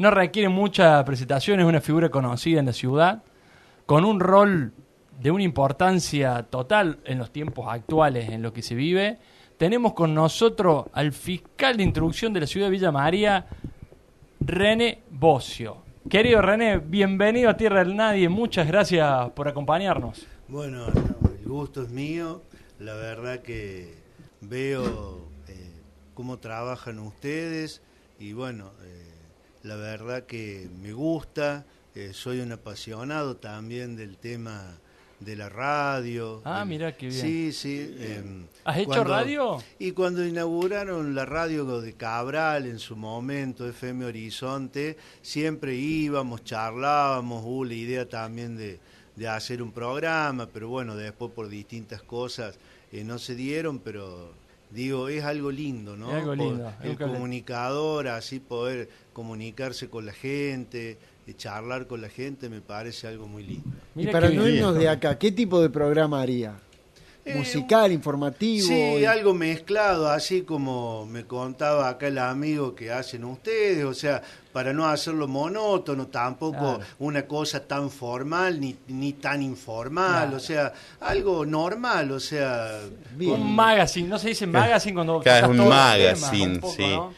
no requiere mucha presentación, es una figura conocida en la ciudad, con un rol de una importancia total en los tiempos actuales en lo que se vive. Tenemos con nosotros al fiscal de instrucción de la ciudad de Villa María, René Bocio. Querido René, bienvenido a Tierra del Nadie, muchas gracias por acompañarnos. Bueno, no, el gusto es mío, la verdad que veo cómo trabajan ustedes y bueno, la verdad que me gusta, soy un apasionado también del tema de la radio. Mira qué bien. Sí, sí. ¿Has hecho radio? Y cuando inauguraron la radio de Cabral en su momento, FM Horizonte, siempre íbamos, charlábamos, hubo la idea también de hacer un programa, pero bueno, después por distintas cosas no se dieron, pero digo, es algo lindo, ¿no? Es algo lindo. El comunicador, así poder comunicarse con la gente, charlar con la gente, me parece algo muy lindo. Y para no irnos de acá, ¿qué tipo de programa haría? ¿Musical, informativo? Sí, algo mezclado, así como me contaba acá el amigo que hacen ustedes, o sea, para no hacerlo monótono, tampoco una cosa tan formal ni tan informal, o sea, algo normal, o sea... Bien. Un magazine, ¿no se dice magazine cuando... Claro, es un magazine, poco, sí. ¿no?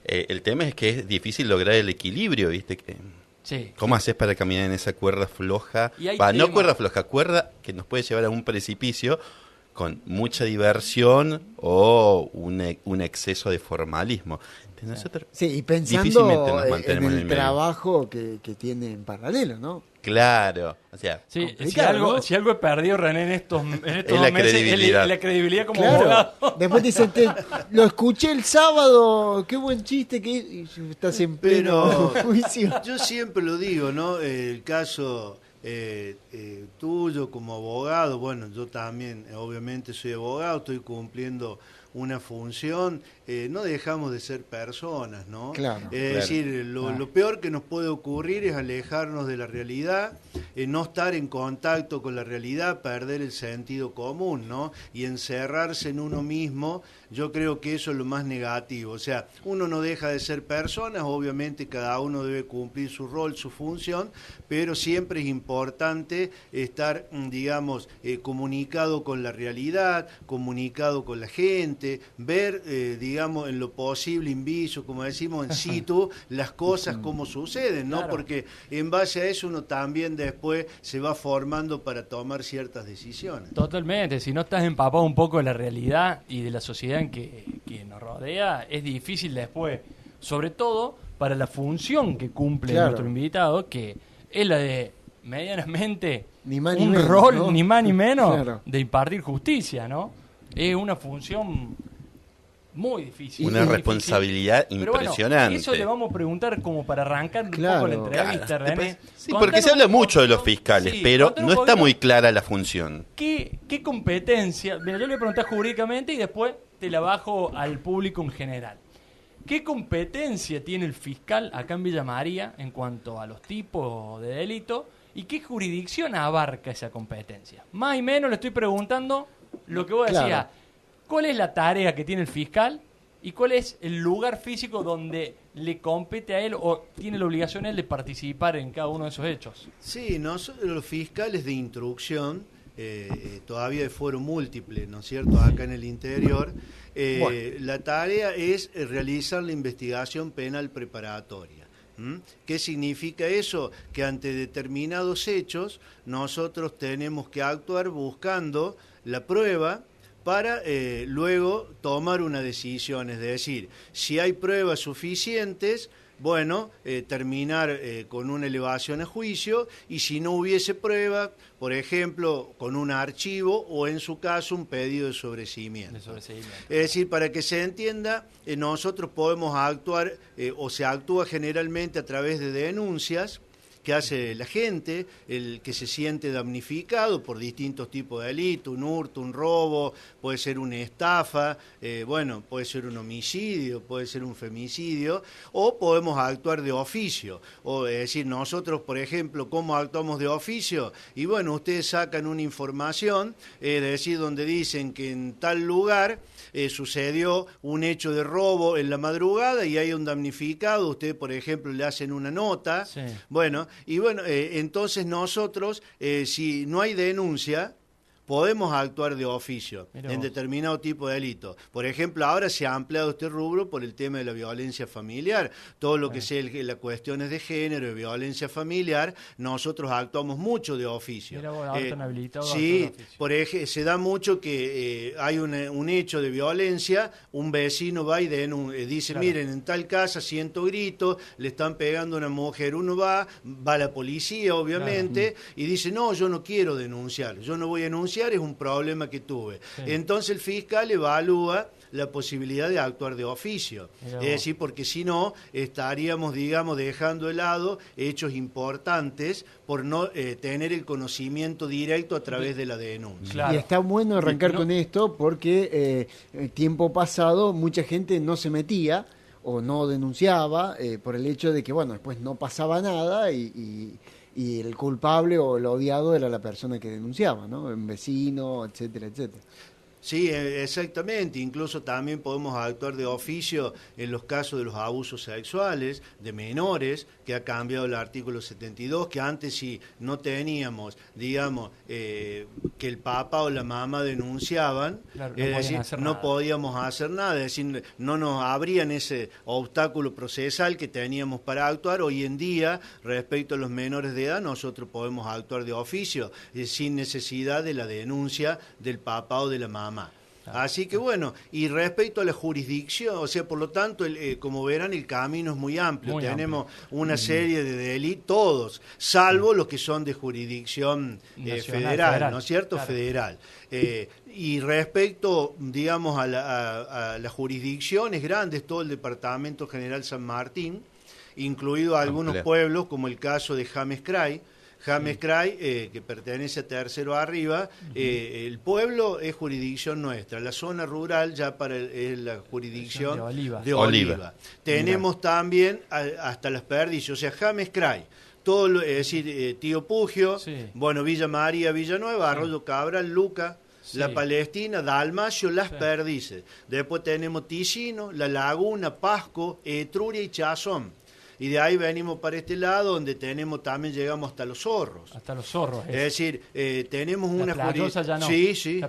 El tema es que es difícil lograr el equilibrio, ¿viste? Sí. ¿Cómo haces para caminar en esa cuerda floja? No cuerda floja, cuerda que nos puede llevar a un precipicio con mucha diversión o un exceso de formalismo. Nosotros sí, y pensando en el trabajo que tiene en paralelo, ¿no? Claro, o sea... Sí, si algo he perdido, René, en estos es la meses, credibilidad. Es la credibilidad como abogado. Después dicen, lo escuché el sábado, qué buen chiste, que estás en pleno juicio. Yo siempre lo digo, ¿no? El caso... tuyo como abogado, bueno, yo también obviamente soy abogado, estoy cumpliendo una función, no dejamos de ser personas, ¿no? Claro, es decir, lo peor que nos puede ocurrir es alejarnos de la realidad, no estar en contacto con la realidad, perder el sentido común, ¿no? Y encerrarse en uno mismo, yo creo que eso es lo más negativo, o sea, uno no deja de ser personas, obviamente cada uno debe cumplir su rol, su función, pero siempre es importante estar, digamos, comunicado con la realidad, comunicado con la gente, ver, digamos, en lo posible, in viso, como decimos, in situ, las cosas como suceden, ¿no? Claro. Porque en base a eso uno también después se va formando para tomar ciertas decisiones. Totalmente, si no estás empapado un poco de la realidad y de la sociedad en que nos rodea, es difícil después, sobre todo para la función que cumple nuestro invitado, que es la de medianamente ni más, ni un menos, rol, ¿no? ni más ni menos, de impartir justicia, ¿no? Es una función muy difícil. Una responsabilidad impresionante. Bueno, eso le vamos a preguntar como para arrancar un poco la entrevista, René. Sí, porque se habla mucho de los fiscales, pero no está muy clara la función. ¿Qué competencia? Mira, yo le pregunté jurídicamente y después te la bajo al público en general. ¿Qué competencia tiene el fiscal acá en Villa María en cuanto a los tipos de delito y qué jurisdicción abarca esa competencia? Más y menos le estoy preguntando lo que vos decías. ¿Cuál es la tarea que tiene el fiscal y cuál es el lugar físico donde le compete a él o tiene la obligación él de participar en cada uno de esos hechos? Sí, nosotros los fiscales de instrucción, todavía de fuero múltiple, ¿no es cierto?, acá en el interior, la tarea es realizar la investigación penal preparatoria. ¿Qué significa eso? Que ante determinados hechos nosotros tenemos que actuar buscando la prueba para luego tomar una decisión, es decir, si hay pruebas suficientes, bueno, terminar con una elevación a juicio, y si no hubiese prueba, por ejemplo, con un archivo o en su caso un pedido de sobreseimiento. Es decir, para que se entienda, nosotros podemos actuar o se actúa generalmente a través de denuncias que hace la gente, el que se siente damnificado por distintos tipos de delitos, un hurto, un robo, puede ser una estafa, puede ser un homicidio, puede ser un femicidio, o podemos actuar de oficio, o es decir, nosotros, por ejemplo, ¿cómo actuamos de oficio? Y bueno, ustedes sacan una información, es decir, donde dicen que en tal lugar sucedió un hecho de robo en la madrugada y hay un damnificado, usted, por ejemplo, le hacen una nota, sí. Entonces nosotros, si no hay denuncia, podemos actuar de oficio en determinado tipo de delito. Por ejemplo, ahora se ha ampliado este rubro por el tema de la violencia familiar. Todo lo que sea las cuestiones de género, de violencia familiar, nosotros actuamos mucho de oficio. Sí, por ejemplo, se da mucho que hay un hecho de violencia, un vecino va y dice, miren, en tal casa siento gritos, le están pegando a una mujer, uno va la policía, obviamente, y dice, no, yo no quiero denunciar, yo no voy a denunciar, es un problema que tuve. Sí. Entonces el fiscal evalúa la posibilidad de actuar de oficio. Es decir, porque si no, estaríamos, digamos, dejando de lado hechos importantes por no tener el conocimiento directo a través de la denuncia. Claro. Y está bueno arrancar con esto porque tiempo pasado mucha gente no se metía o no denunciaba por el hecho de que, bueno, después no pasaba nada y el culpable o el odiado era la persona que denunciaba, ¿no? Un vecino, etcétera, etcétera. Sí, exactamente. Incluso también podemos actuar de oficio en los casos de los abusos sexuales de menores, que ha cambiado el artículo 72, que antes si no teníamos, digamos, que el papá o la mamá denunciaban, claro, es decir, no podíamos hacer nada, es decir, no nos abrían ese obstáculo procesal que teníamos para actuar. Hoy en día, respecto a los menores de edad, nosotros podemos actuar de oficio, sin necesidad de la denuncia del papá o de la mamá. Así que bueno, y respecto a la jurisdicción, o sea, por lo tanto, como verán, el camino es muy amplio. Tenemos una serie de delitos, todos, salvo los que son de jurisdicción federal, ¿no es cierto? Claro. Federal. Y respecto, digamos, a las jurisdicciones grandes, todo el Departamento General San Martín, incluido algunos pueblos, como el caso de James Cray, que pertenece a Tercero Arriba, el pueblo es jurisdicción nuestra, la zona rural ya es la jurisdicción de Oliva. Tenemos también hasta Las Perdices, o sea, James Cray, todo, es decir, Tío Pugio, bueno, Villa María, Villanueva, Arroyo Cabral, Luca, La Palestina, Dalmacio, Las Perdices. Después tenemos Ticino, La Laguna, Pasco, Etruria y Chazón. Y de ahí venimos para este lado, donde llegamos hasta Los Zorros. Hasta Los Zorros. Es decir, tenemos una jurisdicción. Ya no. Sí,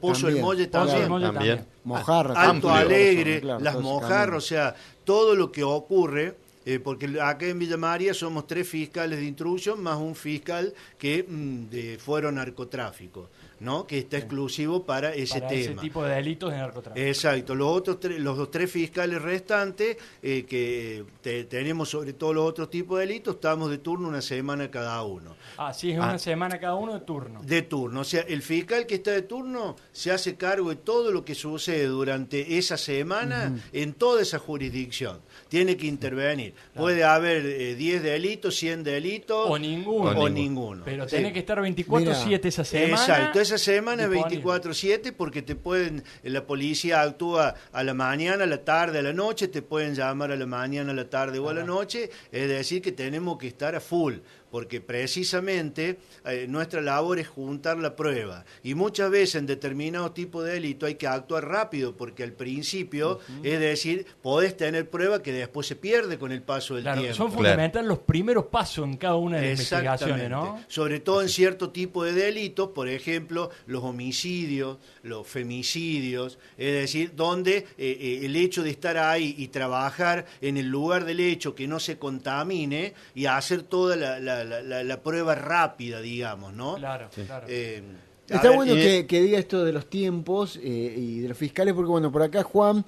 Pozo del Molle también. Mojarra. Alto Alegre, claro, las Mojarras, o sea, todo lo que ocurre, porque acá en Villa María somos 3 fiscales de instrucción, más un fiscal que de fuero narcotráfico, ¿no? Que está exclusivo para ese tema. Ese tipo de delitos de narcotráfico. Exacto. Los 3 fiscales restantes, que tenemos sobre todo los otros tipos de delitos, estamos de turno una semana cada uno. Sí, es una semana cada uno de turno. De turno. O sea, el fiscal que está de turno se hace cargo de todo lo que sucede durante esa semana en toda esa jurisdicción. Tiene que intervenir. Claro. Puede haber 10 delitos, 100 delitos. O ninguno. Pero tiene que estar 24/7 esa semana. Exacto. Esa semana es 24/7 porque la policía actúa a la mañana, a la tarde, a la noche, te pueden llamar a la mañana, a la tarde o a la noche, es decir que tenemos que estar a full, porque precisamente nuestra labor es juntar la prueba. Y muchas veces en determinado tipo de delito hay que actuar rápido, porque al principio, es decir, podés tener prueba que después se pierde con el paso del tiempo. Son fundamentales los primeros pasos en cada una de las investigaciones, ¿no? Sobre todo en cierto tipo de delitos, por ejemplo, los homicidios, los femicidios, es decir, donde el hecho de estar ahí y trabajar en el lugar del hecho, que no se contamine, y hacer toda la prueba rápida, digamos, ¿no? Claro. Está bueno que diga esto de los tiempos y de los fiscales, porque bueno, por acá Juan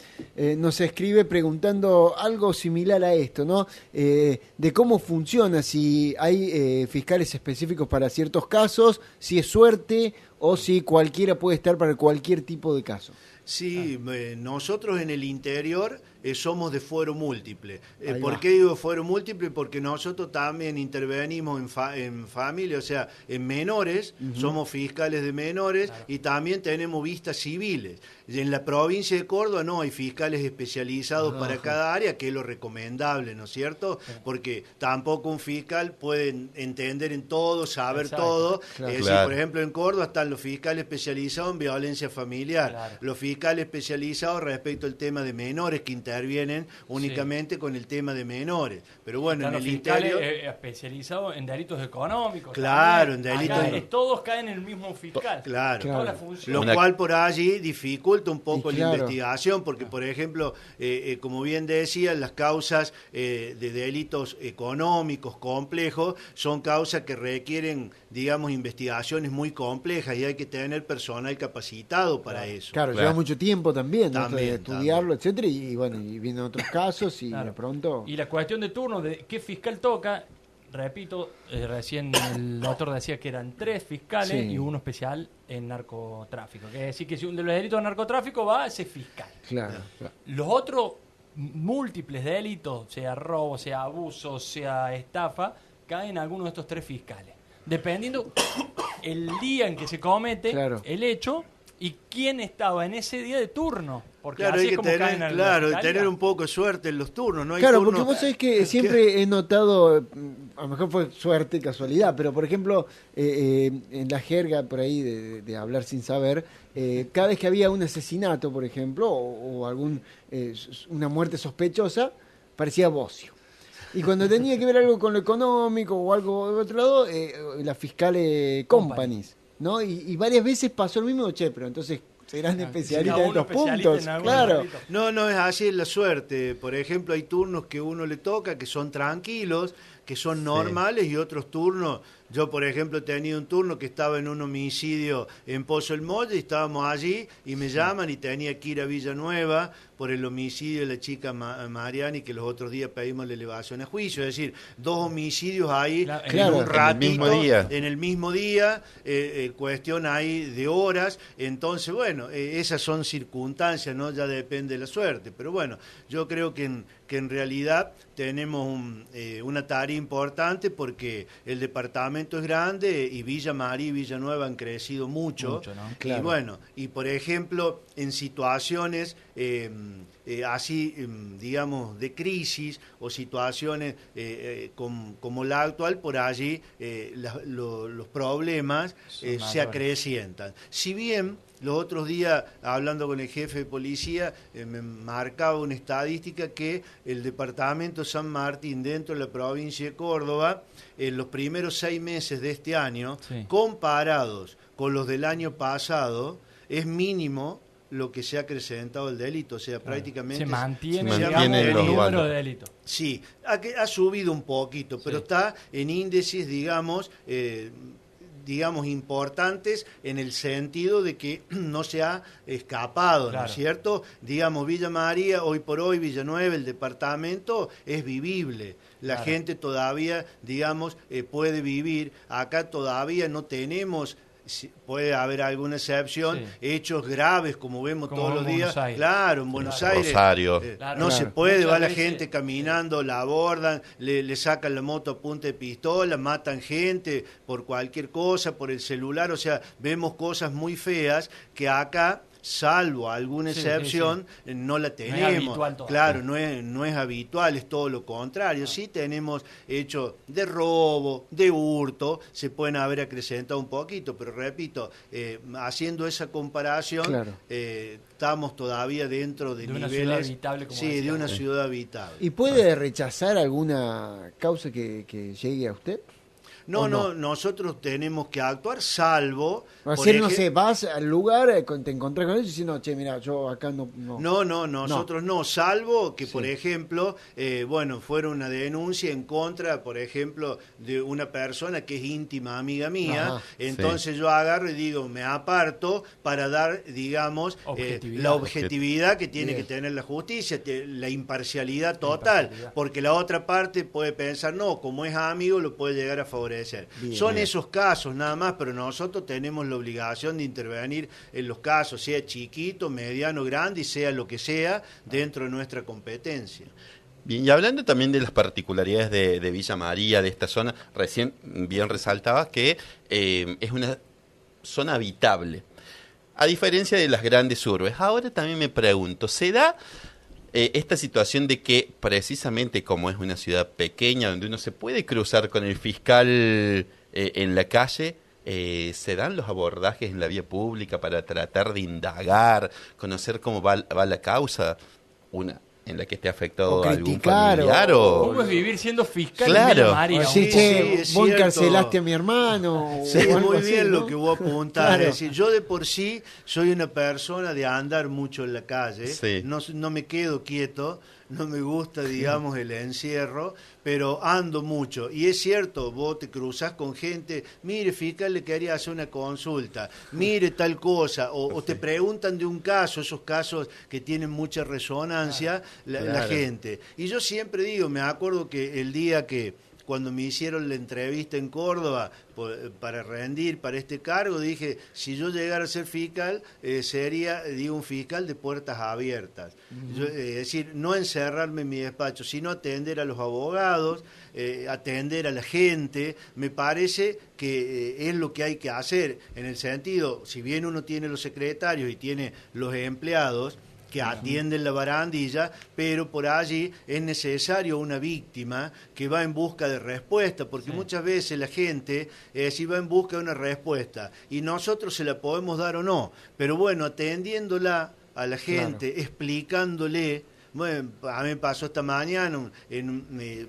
nos escribe preguntando algo similar a esto, ¿no? De cómo funciona, si hay fiscales específicos para ciertos casos, si es suerte o si cualquiera puede estar para cualquier tipo de caso. Sí, nosotros en el interior somos de fuero múltiple. ¿Por qué digo fuero múltiple? Porque nosotros también intervenimos en familia, o sea, en menores, somos fiscales de menores, y también tenemos vistas civiles. En la provincia de Córdoba no hay fiscales especializados para cada área, que es lo recomendable, ¿no es cierto? Porque tampoco un fiscal puede entender en todo, saber todo. Es decir, por ejemplo, en Córdoba están los fiscales especializados en violencia familiar, los fiscales especializados respecto al tema de menores, que intervienen únicamente con el tema de menores. Pero bueno, en el interior... especializados en delitos económicos. Claro, en delitos... Todos caen en el mismo fiscal. Claro. Lo cual por allí dificulta un poco la investigación, porque por ejemplo, como bien decía, las causas de delitos económicos complejos son causas que requieren, digamos, investigaciones muy complejas, y hay que tener personal capacitado para eso. Claro, lleva mucho tiempo tamén, de estudiarlo, etcétera, y bueno, y vienen otros casos y de pronto... Y la cuestión de turno, de qué fiscal toca, repito, recién el doctor decía que eran 3 fiscales y uno especial en narcotráfico. Que es decir, que si un de los delitos de narcotráfico va a ese fiscal. Claro. Los otros múltiples delitos, sea robo, sea abuso, sea estafa, caen en alguno de estos 3 fiscales. Dependiendo el día en que se comete el hecho y quién estaba en ese día de turno. Porque claro, así hay que es como tener un poco de suerte en los turnos. No hay claro, turnos, porque vos sabés que siempre he notado, a lo mejor fue suerte, casualidad, pero por ejemplo, en la jerga por ahí de hablar sin saber, cada vez que había un asesinato, por ejemplo, o una muerte sospechosa, parecía Bocio. Y cuando tenía que ver algo con lo económico o algo de otro lado, la fiscal Companies, ¿no? Y varias veces pasó lo mismo, pero entonces serán especialistas en estos puntos, claro. No es así, es la suerte. Por ejemplo, hay turnos que uno le toca que son tranquilos, que son normales, y otros turnos... Yo, por ejemplo, he tenido un turno que estaba en un homicidio en Pozo El Molle, y estábamos allí y me llaman y tenía que ir a Villanueva por el homicidio de la chica Mariani, que los otros días pedimos la elevación a juicio. Es decir, 2 homicidios ahí en un ratito, en el mismo día, cuestión ahí de horas. Entonces, bueno, esas son circunstancias, ¿no? Ya depende de la suerte. Pero bueno, yo creo que en realidad tenemos una tarea importante, porque el departamento es grande y Villa María y Villanueva han crecido mucho, ¿no? Y bueno, y por ejemplo, en situaciones así, digamos, de crisis o situaciones como la actual, por allí los problemas se acrecientan. Si bien los otros días, hablando con el jefe de policía, me marcaba una estadística que el departamento San Martín, dentro de la provincia de Córdoba, en los primeros 6 meses de este año, comparados con los del año pasado, es mínimo lo que se ha acrecentado el delito, o sea, prácticamente... Se mantiene el número de delitos. Sí, ha subido un poquito, pero está en índices, digamos, importantes, en el sentido de que no se ha escapado, ¿no es cierto? Digamos, Villa María, hoy por hoy, Villanueva, el departamento es vivible. La gente todavía, digamos, puede vivir. Acá todavía no tenemos... Puede haber alguna excepción, hechos graves como vemos todos los días. Claro, en Buenos Aires. Rosario. No se puede, va la gente caminando, la abordan, le sacan la moto a punta de pistola, matan gente por cualquier cosa, por el celular. O sea, vemos cosas muy feas que acá, salvo alguna excepción, no la tenemos. No es habitual todavía. Claro, no es habitual, es todo lo contrario. Sí tenemos hechos de robo, de hurto, se pueden haber acrecentado un poquito, pero repito, haciendo esa comparación, estamos todavía dentro de niveles... una ciudad habitable, como de una ciudad habitable. ¿Y puede rechazar alguna causa que llegue a usted? No, nosotros tenemos que actuar, salvo... no sé, vas al lugar, te encontrás con ellos y dices, no, mira, yo acá no... Nosotros no, salvo que, por ejemplo, fuera una denuncia en contra, por ejemplo, de una persona que es íntima amiga mía, entonces yo agarro y digo, me aparto para dar, digamos, la objetividad que tiene que tener la justicia, la imparcialidad total, porque la otra parte puede pensar, no, como es amigo, lo puede llegar a favorecer. ofrecer. Bien, Son bien. esos casos nada más, pero nosotros tenemos la obligación de intervenir en los casos, sea chiquito, mediano, grande y sea lo que sea, dentro de nuestra competencia. Bien, y hablando también de las particularidades de Villa María, de esta zona, recién bien resaltabas que es una zona habitable, a diferencia de las grandes urbes. Ahora también me pregunto, ¿se da esta situación de que precisamente como es una ciudad pequeña, donde uno se puede cruzar con el fiscal en la calle, se dan los abordajes en la vía pública para tratar de indagar, conocer cómo va la causa? En la que esté afectado algún familiar ¿Cómo es vivir siendo fiscal claro. en Villa María? Sí, es vos cierto. encarcelaste a mi hermano. Sí, o algo muy así, bien ¿no? lo que vos apuntás. Claro. Es decir, yo de por sí soy una persona de andar mucho en la calle. Sí. No me quedo quieto, no me gusta, digamos, el encierro, pero ando mucho. Y es cierto, vos te cruzás con gente, mire, fiscal, le quería hacer una consulta, mire tal cosa, o te preguntan de un caso, esos casos que tienen mucha resonancia, la gente. Y yo siempre digo, me acuerdo que el día que cuando me hicieron la entrevista en Córdoba para rendir para este cargo, dije, si yo llegara a ser fiscal, sería, digo, un fiscal de puertas abiertas. Yo, es decir, no encerrarme en mi despacho, sino atender a los abogados, atender a la gente. Me parece que es lo que hay que hacer, en el sentido, si bien uno tiene los secretarios y tiene los empleados, que atienden la barandilla, pero por allí es necesario una víctima que va en busca de respuesta, porque muchas veces la gente si va en busca de una respuesta y nosotros se la podemos dar o no, pero bueno, atendiéndola a la gente, explicándole. Bueno, a mí me pasó esta mañana,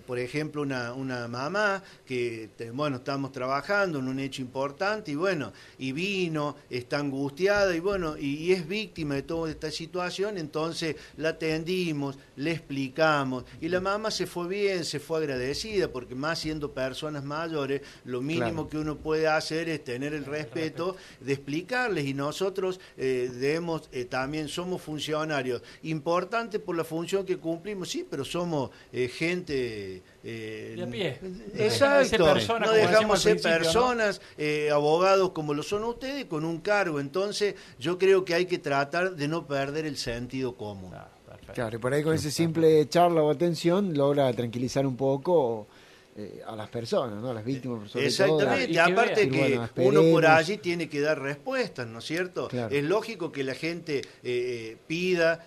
por ejemplo, una mamá que, bueno, estamos trabajando en un hecho importante y bueno, y vino, está angustiada y bueno, y es víctima de toda esta situación, entonces la atendimos, le explicamos y la mamá se fue bien, se fue agradecida, porque más siendo personas mayores, lo mínimo que uno puede hacer es tener el respeto de explicarles, y nosotros debemos, también somos funcionarios, importante por la función que cumplimos, sí, pero somos gente de a pie. Exacto, Persona, no dejamos ser personas, ¿no? Abogados como lo son ustedes, con un cargo. Entonces yo creo que hay que tratar de no perder el sentido común. Claro, y por ahí con ese simple charla o atención logra tranquilizar un poco a las personas, ¿no? A las víctimas, sobre exactamente, todo. aparte que bueno, uno por allí tiene que dar respuestas, ¿no es cierto? Claro. Es lógico que la gente pida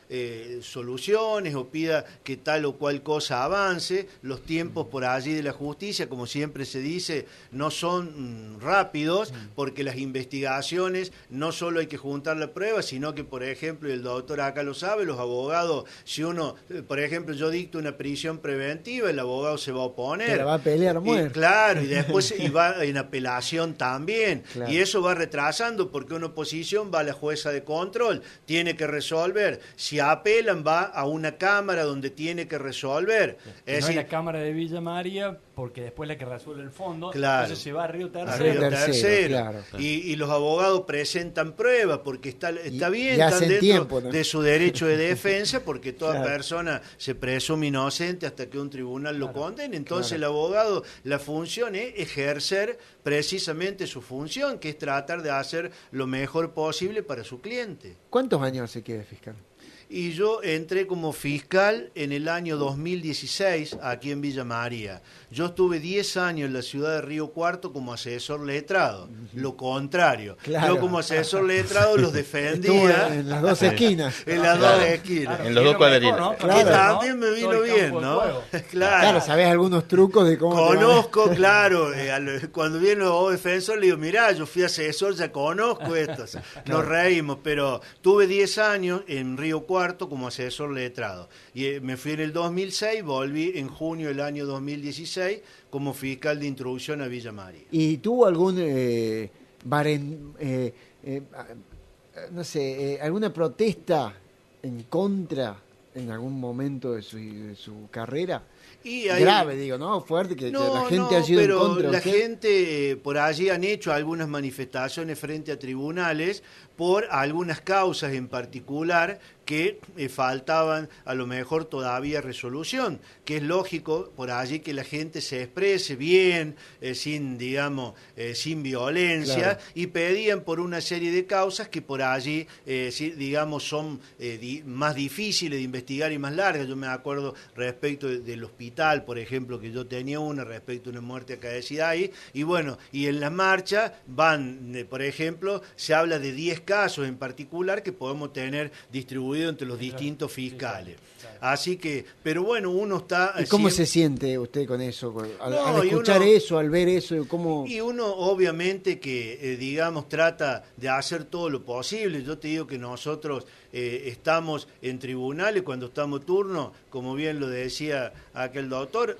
soluciones o pida que tal o cual cosa avance. Los tiempos por allí de la justicia, como siempre se dice, no son rápidos, porque las investigaciones no solo hay que juntar la prueba, sino que, por ejemplo, y el doctor acá lo sabe, los abogados, si uno, por ejemplo, yo dicto una prisión preventiva, el abogado se va a oponer. Pelear a muerte. Claro, y después va en apelación también. Claro. Y eso va retrasando, porque una oposición va a la jueza de control, tiene que resolver. Si apelan, va a una cámara donde tiene que resolver. Es decir, la cámara de Villa María, porque después la que resuelve el fondo, claro, entonces se va a Río Tercero. A Río Tercero. Claro. Y los abogados presentan pruebas, porque está bien, y están dentro tiempo, ¿no? de su derecho de defensa, porque toda claro, persona se presume inocente hasta que un tribunal lo condene. Entonces el abogado, la función es ejercer precisamente su función, que es tratar de hacer lo mejor posible para su cliente. ¿Cuántos años se queda fiscal? Y yo entré como fiscal en el año 2016 aquí en Villa María. Yo estuve 10 años en la ciudad de Río Cuarto como asesor letrado. Lo contrario. Claro. Yo como asesor letrado los defendía. En las dos esquinas. En las dos esquinas. Claro. En los dos cuadritos. ¿No? Que también me vino bien, ¿no? Claro, sabés algunos trucos de cómo... Conozco, claro, cuando viene los defensores le digo, mirá, yo fui asesor, ya conozco esto. Nos reímos, pero tuve 10 años en Río Cuarto como asesor letrado. Y me fui en el 2006, volví en junio del año 2016 como fiscal de introducción a Villa María. ¿Y tuvo algún no sé, alguna protesta en contra en algún momento de su carrera? Y ahí, grave, digo, ¿no? Fuerte, que la gente ha sido en contra. La gente por allí han hecho algunas manifestaciones frente a tribunales por algunas causas en particular que faltaban a lo mejor todavía resolución, que es lógico por allí que la gente se exprese bien, sin violencia, claro. Y pedían por una serie de causas que por allí, son más difíciles de investigar y más largas. Yo me acuerdo respecto del hospital, por ejemplo, que yo tenía una respecto a una muerte acaecida ahí, y bueno, y en la marcha van, por ejemplo, se habla de 10 casos en particular que podemos tener distribuidos entre los distintos fiscales. Así que, pero bueno, uno está... ¿Y cómo se siente usted con eso? Al escuchar eso, al ver eso, ¿cómo...? Y uno obviamente que, trata de hacer todo lo posible. Yo te digo que nosotros estamos en tribunales cuando estamos turno, como bien lo decía aquel doctor,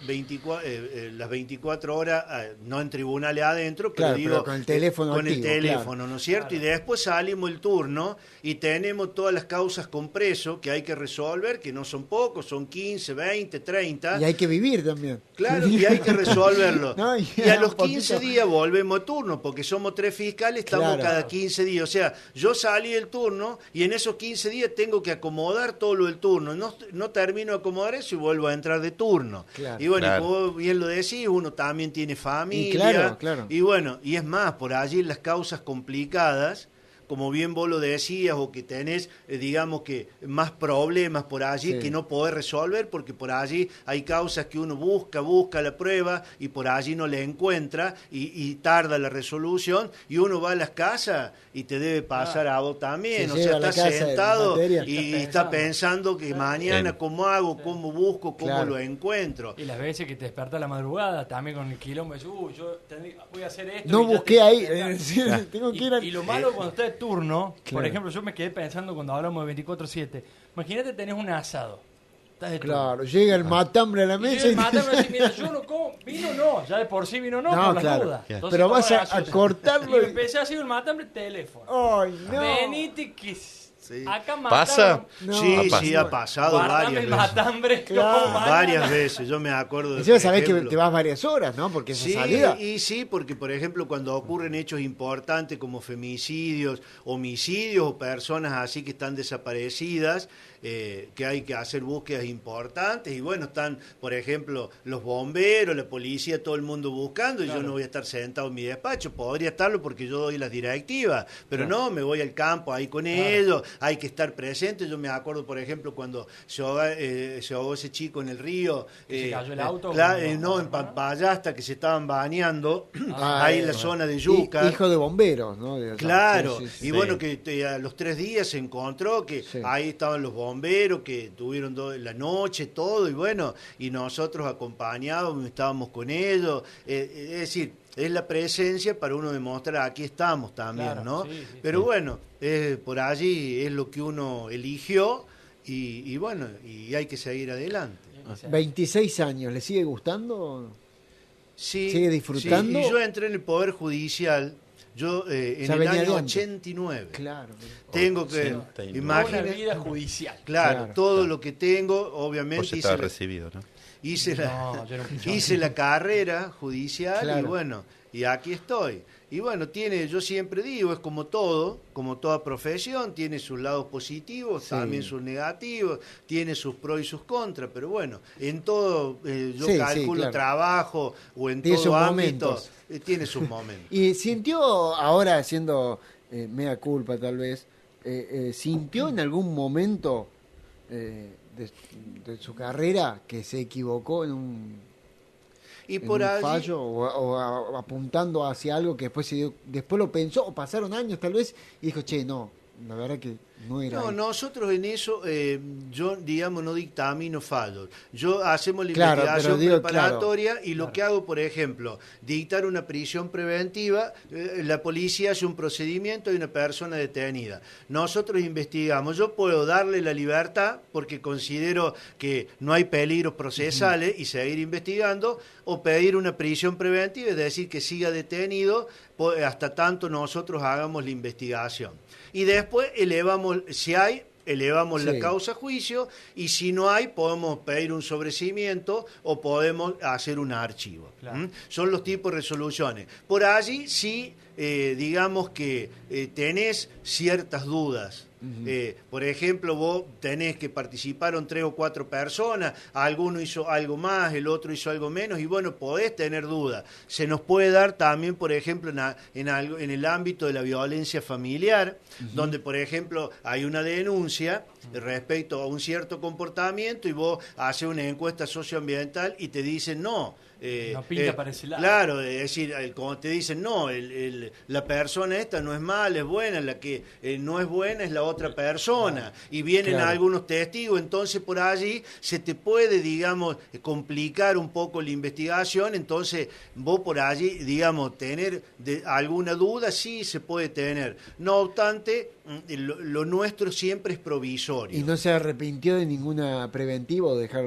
las 24 horas, no en tribunales adentro, pero claro, digo, pero con el teléfono con activo, el teléfono, claro. ¿no es cierto? Claro. Y después salimos el turno y tenemos todas las causas con preso que hay que resolver, que no son pocos, son 15, 20, 30. Y hay que vivir también. Claro, y hay que resolverlo. No, y a los 15 días volvemos a turno, porque somos 3 fiscales, estamos claro. Cada 15 días. O sea, yo salí del turno y en esos 15 días tengo que acomodar todo lo del turno. No termino de acomodar eso y vuelvo a entrar de turno. Claro. Y bueno, claro. Y como bien lo decís, uno también tiene familia. Y claro, claro. Y bueno, y es más, por allí las causas complicadas, como bien vos lo decías, o que tenés, que más problemas por allí sí. Que no podés resolver, porque por allí hay causas que uno busca la prueba y por allí no la encuentra y tarda la resolución, y uno va a las casas y te debe pasar a vos también, o sea, estás sentado y está pensando que mañana cómo hago, cómo busco, cómo claro. Lo encuentro. Y las veces que te despertas a la madrugada, también con el quilombo, yo voy a hacer esto. No busqué ahí, tengo que ir y lo malo cuando estás turno, claro. Por ejemplo, yo me quedé pensando cuando hablamos de 24/7. Imagínate, tenés un asado. Claro, llega el matambre a la mesa y el matambre dice, mira, yo no como, vino no, ya de por sí vino no, por claro. las dudas. Entonces, pero vas a cortarlo. Y empecé a hacer el matambre teléfono. Ay, no. Venite que sí. acá mataron. ¿Pasa? No. Sí, ha pasado varias veces. Matambre, claro. Varias veces, yo me acuerdo de eso. Sabés que te vas varias horas, ¿no? Porque esa salida. Y sí, porque por ejemplo cuando ocurren hechos importantes como femicidios, homicidios o personas así que están desaparecidas, que hay que hacer búsquedas importantes, y bueno, están, por ejemplo, los bomberos, la policía, todo el mundo buscando, y claro. Yo no voy a estar sentado en mi despacho, podría estarlo porque yo doy las directivas, pero claro. No, me voy al campo ahí con claro. Ellos, hay que estar presente. Yo me acuerdo, por ejemplo, cuando se ahogó ese chico en el río, ¿se cayó el auto? No, en Pampayasta, que se estaban bañando, ahí en la zona de Yuca. Hijo de bomberos, ¿no? Claro, sí. Y bueno, que a los 3 días se encontró que ahí estaban los bomberos, que tuvieron la noche, todo, y bueno, y nosotros acompañábamos, estábamos con ellos, es decir, es la presencia para uno demostrar, aquí estamos también, claro, ¿no? Sí, pero bueno, por allí es lo que uno eligió, y bueno, y hay que seguir adelante. 26 años, ¿le sigue gustando? Sí. ¿Sigue disfrutando? Sí, y yo entré en el Poder Judicial. Yo en el año 89. Claro. Tengo que imaginar una vida judicial. Claro, todo lo que tengo, obviamente. Vos estaba recibido, ¿no? Hice la carrera judicial, claro. Y bueno, y aquí estoy. Y bueno, yo siempre digo, es como toda profesión, tiene sus lados positivos, sí. También sus negativos, tiene sus pros y sus contras, pero bueno, en todo, yo calculo claro. Trabajo o en todo ámbito, tiene sus momentos. Y sintió, ahora haciendo mea culpa tal vez, ¿sintió en algún momento de su carrera que se equivocó en un fallo o apuntando hacia algo que después lo pensó, o pasaron años tal vez y dijo, no, la verdad que no era? No, nosotros en eso, yo no dictamino fallos. Yo hacemos la investigación preparatoria, claro, y lo que hago, por ejemplo, dictar una prisión preventiva, la policía hace un procedimiento y una persona detenida. Nosotros investigamos. Yo puedo darle la libertad porque considero que no hay peligros procesales y seguir investigando, o pedir una prisión preventiva, es decir, que siga detenido hasta tanto nosotros hagamos la investigación. Y después elevamos la causa a juicio, y si no hay, podemos pedir un sobreseimiento o podemos hacer un archivo. Claro. Son los tipos de resoluciones. Por allí sí, digamos que tenés ciertas dudas Por ejemplo, vos tenés que participaron 3 o 4 personas, alguno hizo algo más, el otro hizo algo menos, y bueno, podés tener dudas. Se nos puede dar también, por ejemplo, en el ámbito de la violencia familiar, donde, por ejemplo, hay una denuncia respecto a un cierto comportamiento y vos haces una encuesta socioambiental y te dicen no. No pinta para ese lado. Claro, es decir, como te dicen, no, la persona esta no es mala, es buena, la que no es buena es la otra persona. Y vienen algunos testigos, entonces por allí se te puede, digamos, complicar un poco la investigación, entonces vos por allí, digamos, tener alguna duda, sí se puede tener. No obstante, lo nuestro siempre es provisorio. ¿Y no se arrepintió de ninguna preventiva o dejar...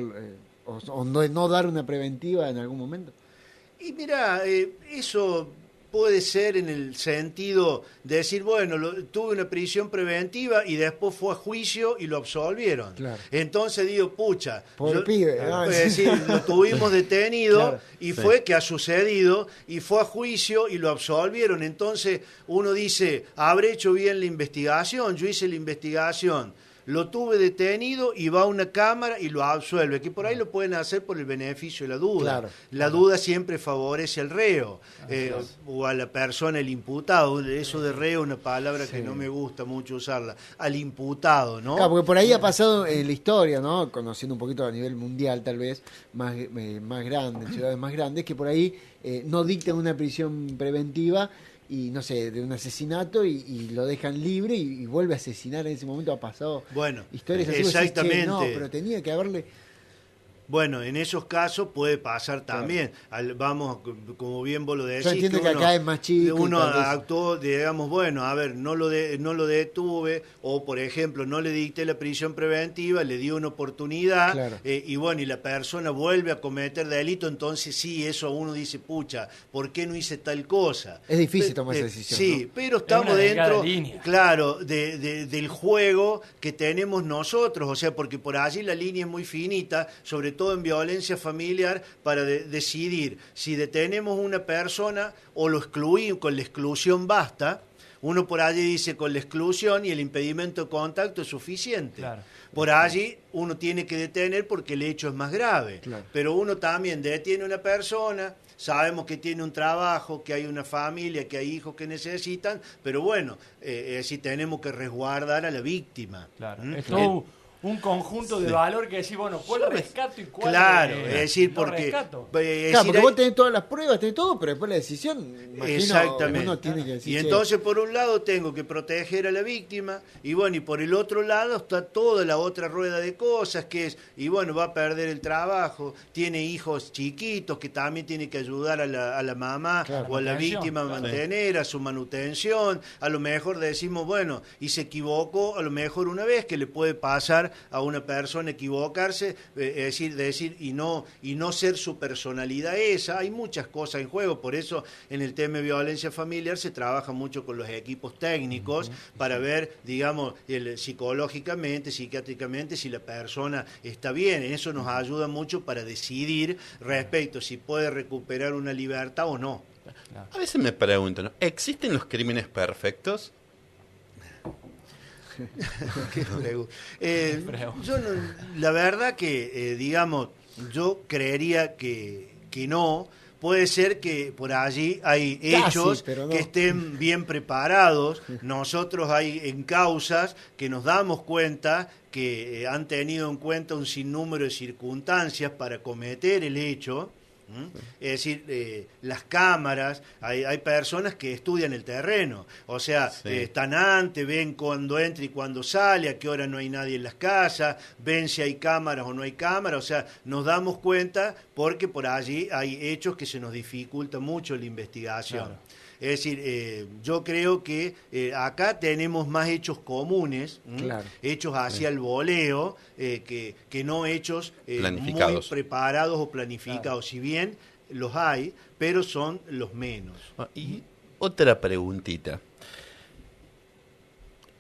o no dar una preventiva en algún momento? Y mira, eso puede ser en el sentido de decir, bueno, tuve una prisión preventiva y después fue a juicio y lo absolvieron. Claro. Entonces digo, pucha, pibe, es decir, lo tuvimos detenido y fue que ha sucedido y fue a juicio y lo absolvieron. Entonces uno dice, habré hecho bien la investigación, yo hice la investigación. Lo tuve detenido y va a una cámara y lo absuelve, que por ahí lo pueden hacer por el beneficio de la duda. Claro, la duda siempre favorece al reo o a la persona, el imputado. Eso de reo es una palabra que no me gusta mucho usarla. Al imputado, ¿no? Claro, porque por ahí ha pasado en la historia, ¿no? Conociendo un poquito a nivel mundial, tal vez, más grande, en ciudades más grandes, que por ahí no dictan una prisión preventiva y no sé, de un asesinato y lo dejan libre y vuelve a asesinar. En ese momento ha pasado historias así. Exactamente. Decís, no, pero tenía que haberle... Bueno, en esos casos puede pasar también. Vamos, como bien vos lo decís. Yo entiendo que acá es más chico. Uno actuó, digamos, bueno, a ver, no lo detuve, o por ejemplo, no le dicté la prisión preventiva, le di una oportunidad, y bueno, y la persona vuelve a cometer delito, entonces sí, eso uno dice, pucha, ¿por qué no hice tal cosa? Es difícil tomar esa decisión. Sí, ¿no? Pero estamos dentro, claro, del juego que tenemos nosotros, o sea, porque por allí la línea es muy finita, sobre todo en violencia familiar, para decidir si detenemos una persona o lo excluimos, con la exclusión basta. Uno por allí dice con la exclusión y el impedimento de contacto es suficiente. Claro. Por allí uno tiene que detener porque el hecho es más grave. Claro. Pero uno también detiene a una persona, sabemos que tiene un trabajo, que hay una familia, que hay hijos que necesitan, pero bueno, sí tenemos que resguardar a la víctima. Claro. Un conjunto de valor que decís, bueno, ¿cuál rescato y cuál es decir, porque porque vos tenés todas las pruebas, tenés todo, pero después la decisión, exactamente. Uno tiene que decir, y entonces por un lado tengo que proteger a la víctima y bueno, y por el otro lado está toda la otra rueda de cosas que es, y bueno, va a perder el trabajo, tiene hijos chiquitos que también tiene que ayudar a la mamá o a la víctima a mantener, a su manutención. A lo mejor decimos, bueno, y se equivocó, a lo mejor una vez, que le puede pasar a una persona equivocarse, es decir y no ser su personalidad esa. Hay muchas cosas en juego, por eso en el tema de violencia familiar se trabaja mucho con los equipos técnicos para ver, digamos, psicológicamente, psiquiátricamente, si la persona está bien. Eso nos ayuda mucho para decidir respecto si puede recuperar una libertad o no. A veces me pregunto, ¿no? ¿Existen los crímenes perfectos? Yo la verdad que, digamos, yo creería que no. Puede ser que por allí hay hechos que estén bien preparados. Nosotros hay en causas que nos damos cuenta que han tenido en cuenta un sinnúmero de circunstancias para cometer el hecho. Es decir, las cámaras, hay personas que estudian el terreno, o sea, están antes, ven cuando entra y cuando sale, a qué hora no hay nadie en las casas, ven si hay cámaras o no hay cámaras, o sea, nos damos cuenta porque por allí hay hechos que se nos dificulta mucho la investigación. Claro. Es decir, yo creo que acá tenemos más hechos comunes, hechos hacia el voleo, que no hechos muy preparados o planificados. Claro. Si bien los hay, pero son los menos. Y otra preguntita.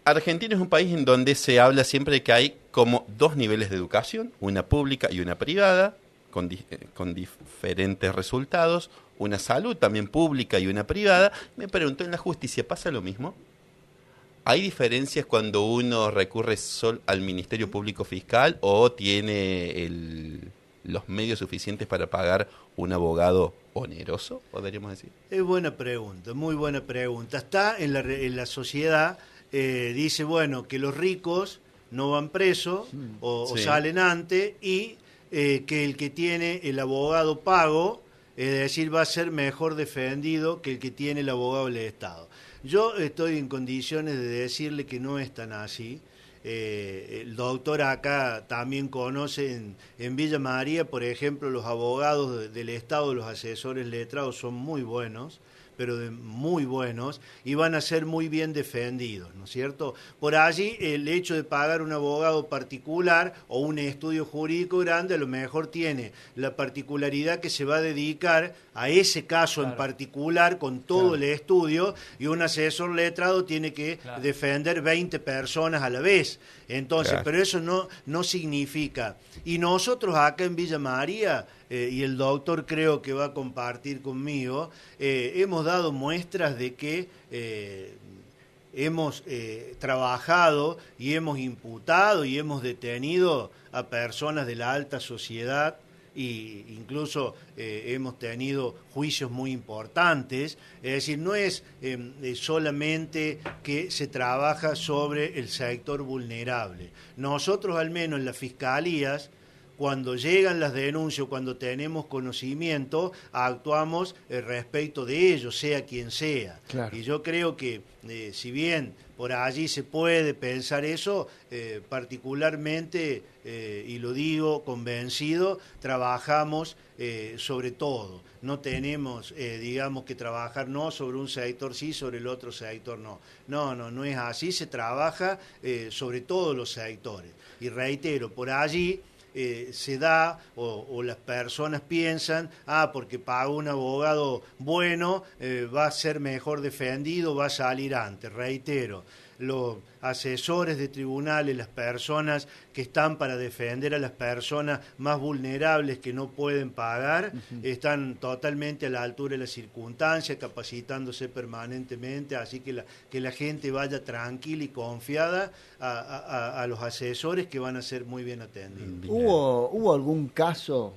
Argentina es un país en donde se habla siempre de que hay como 2 niveles de educación, una pública y una privada, con diferentes resultados, una salud también pública y una privada. Me pregunto, ¿en la justicia pasa lo mismo? ¿Hay diferencias cuando uno recurre solo al Ministerio Público Fiscal o tiene los medios suficientes para pagar un abogado oneroso, podríamos decir? Es buena pregunta, muy buena pregunta. Está en la sociedad, dice, bueno, que los ricos no van presos o salen antes y que el que tiene el abogado pago, es decir, va a ser mejor defendido que el que tiene el abogado del Estado. Yo estoy en condiciones de decirle que no es tan así. El doctor acá también conoce en Villa María, por ejemplo, los abogados del Estado, los asesores letrados son muy buenos, pero muy buenos, y van a ser muy bien defendidos, ¿no es cierto? Por allí, el hecho de pagar un abogado particular o un estudio jurídico grande, a lo mejor tiene la particularidad que se va a dedicar a ese caso en particular con todo el estudio, y un asesor letrado tiene que defender 20 personas a la vez. Entonces, pero eso no significa. Y nosotros acá en Villa María, y el doctor creo que va a compartir conmigo, hemos dado muestras de que hemos trabajado y hemos imputado y hemos detenido a personas de la alta sociedad, e incluso hemos tenido juicios muy importantes. Es decir, no es solamente que se trabaja sobre el sector vulnerable. Nosotros, al menos en las fiscalías, cuando llegan las denuncias, cuando tenemos conocimiento, actuamos respecto de ellos, sea quien sea. Claro. Y yo creo que, si bien por allí se puede pensar eso, particularmente, y lo digo convencido, trabajamos sobre todo. No tenemos, digamos, que trabajar no sobre un sector sí, sobre el otro sector no. No es así, se trabaja sobre todos los sectores. Y reitero, por allí se da o las personas piensan, porque pagó un abogado bueno, va a ser mejor defendido, va a salir antes. Reitero, los asesores de tribunales, las personas que están para defender a las personas más vulnerables que no pueden pagar, están totalmente a la altura de las circunstancias, capacitándose permanentemente, así que la gente vaya tranquila y confiada a los asesores, que van a ser muy bien atendidos. ¿Hubo algún caso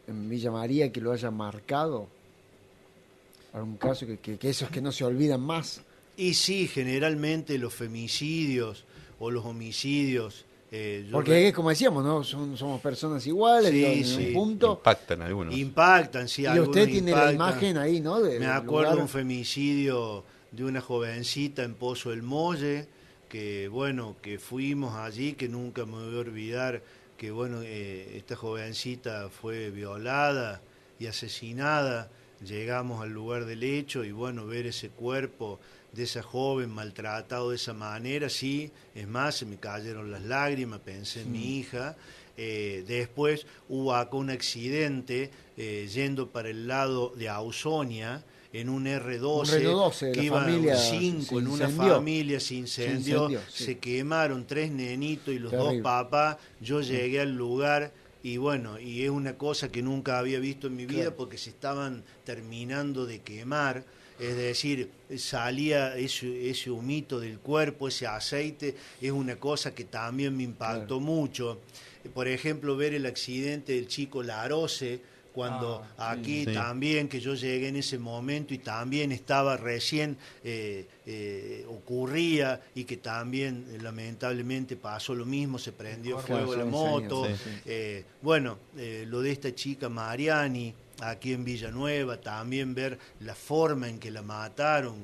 en Villa María que lo haya marcado? ¿Algún caso que esos que no se olvidan más? Y sí, generalmente los femicidios o los homicidios. Porque como decíamos, ¿no? Somos personas iguales, en un punto. Impactan algunos. Impactan, sí. Y usted tiene la imagen ahí, ¿no? Me acuerdo de un femicidio de una jovencita en Pozo del Molle, que fuimos allí, que nunca me voy a olvidar, que esta jovencita fue violada y asesinada. Llegamos al lugar del hecho y ver ese cuerpo de esa joven maltratado de esa manera, sí, es más, se me cayeron las lágrimas, pensé en mi hija. Después hubo acá un accidente yendo para el lado de Ausonia, en un R12, que iban 5 en una familia, se incendió, se quemaron 3 nenitos y los Terrible. 2 papás. Yo llegué al lugar y y es una cosa que nunca había visto en mi vida, porque se estaban terminando de quemar. Es decir, salía ese humito del cuerpo, ese aceite, es una cosa que también me impactó mucho. Por ejemplo, ver el accidente del chico Larose, cuando también, que yo llegué en ese momento y también estaba recién, ocurría, y que también lamentablemente pasó lo mismo, se prendió fuego la moto. Lo de esta chica Mariani, aquí en Villanueva, también ver la forma en que la mataron,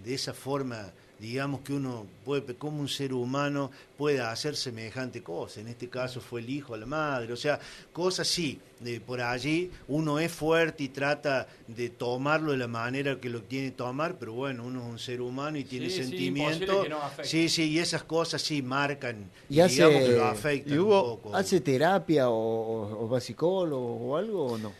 de esa forma, digamos, que uno puede, como un ser humano puede hacer semejante cosa. En este caso fue el hijo a la madre, o sea, cosas así. Por allí uno es fuerte y trata de tomarlo de la manera que lo tiene que tomar, pero uno es un ser humano y tiene sentimientos. Sí, y esas cosas sí marcan, y digamos que lo afectan un poco. ¿Hace terapia o va psicólogo o algo o no?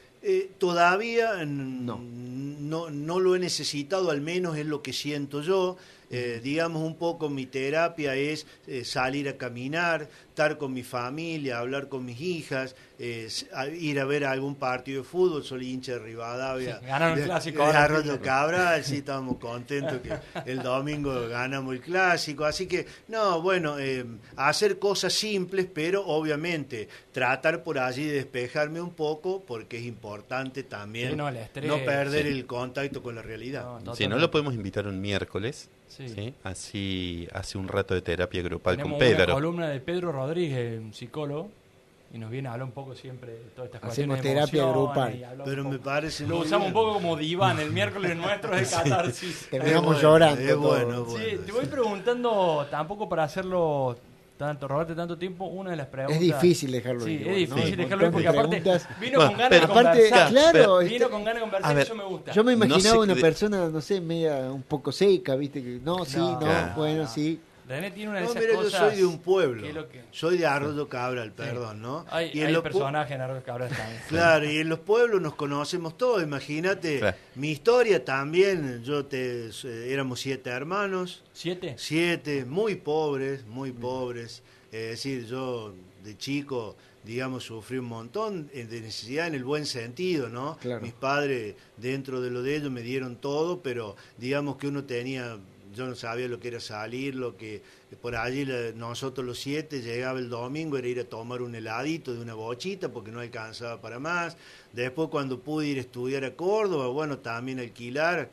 Todavía no lo he necesitado, al menos es lo que siento yo. digamos un poco mi terapia es salir a caminar, estar con mi familia, hablar con mis hijas, ir a ver algún partido de fútbol. Soy hincha de Rivadavia, sí, ganaron el clásico de Arroyo Cabral, sí, estamos contentos que el domingo ganamos el clásico, así que no, bueno, hacer cosas simples, pero obviamente tratar por allí de despejarme un poco, porque es importante también sí, no perder el contacto con la realidad. Si no, lo podemos invitar un miércoles. Sí. ¿Sí? Así hace un rato de terapia grupal. Tenemos con Pedro. Una columna de Pedro Rodríguez, un psicólogo, y nos viene a hablar un poco siempre de todas estas Hacemos cuestiones de terapia grupal. Pero me parece lo usamos un poco como diván, el miércoles nuestro de catarsis. Terminamos llorando. Es bueno. Sí, te voy preguntando, tampoco para hacerlo robarte tanto tiempo, una de las preguntas. Es difícil dejarlo ir. Sí, igual, es difícil ¿no? dejarlo ir porque aparte vino con ganas de aparte, conversar. claro, Vino con ganas de conversar y eso me gusta. Yo me imaginaba No sé una persona, no sé, media un poco seca, ¿viste? Que bueno, sí. René tiene una de esas mira, cosas. yo soy de un pueblo. Que... Soy de Arroyo Cabral, perdón, ¿no? Hay personajes en Arroyo Cabral también. Claro, y en los pueblos nos conocemos todos. Imagínate, mi historia también. Éramos 7 hermanos. ¿7? 7, muy pobres, muy pobres. Es decir, yo de chico, digamos, sufrí un montón de necesidad en el buen sentido, ¿no? Claro. Mis padres, dentro de lo de ellos, me dieron todo, pero digamos que uno tenía... Yo no sabía lo que era salir, lo que por allí nosotros los 7 llegaba el domingo, era ir a tomar un heladito de una bochita porque no alcanzaba para más. Después cuando pude ir a estudiar a Córdoba, bueno, también alquilar,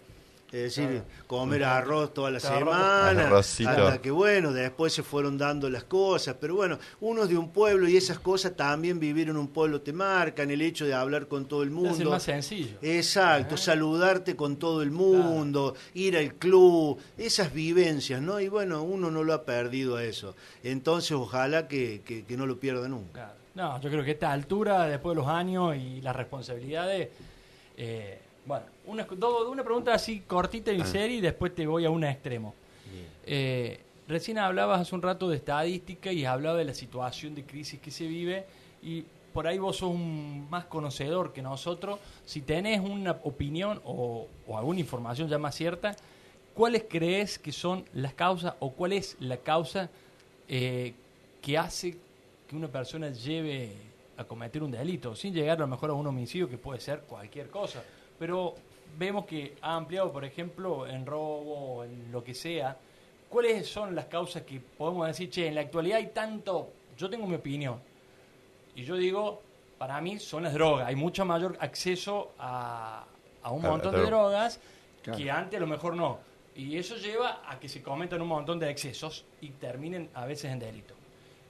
es decir, comer arroz toda la semana, hasta que bueno, después se fueron dando las cosas, pero bueno, uno es de un pueblo y esas cosas también, vivir en un pueblo te marcan, el hecho de hablar con todo el mundo. Es más sencillo. Exacto, saludarte con todo el mundo, ir al club, esas vivencias, ¿no? Y bueno, uno no lo ha perdido a eso, entonces ojalá que no lo pierda nunca. Claro. No, yo creo que a esta altura, después de los años y las responsabilidades... Bueno, una pregunta así cortita y seria y después te voy a un extremo. Recién hablabas hace un rato de estadística y hablaba de la situación de crisis que se vive y por ahí vos sos más conocedor que nosotros. Si tenés una opinión o alguna información ya más cierta, ¿cuáles crees que son las causas o cuál es la causa que hace que una persona lleve a cometer un delito? Sin llegar a lo mejor a un homicidio que puede ser cualquier cosa. Pero vemos que ha ampliado, por ejemplo, en robo, en lo que sea. ¿Cuáles son las causas que podemos decir, en la actualidad hay tanto? Yo tengo mi opinión. Y yo digo, para mí son las drogas. Hay mucho mayor acceso a un montón de drogas que antes a lo mejor no. Y eso lleva a que se cometan un montón de excesos y terminen a veces en delito.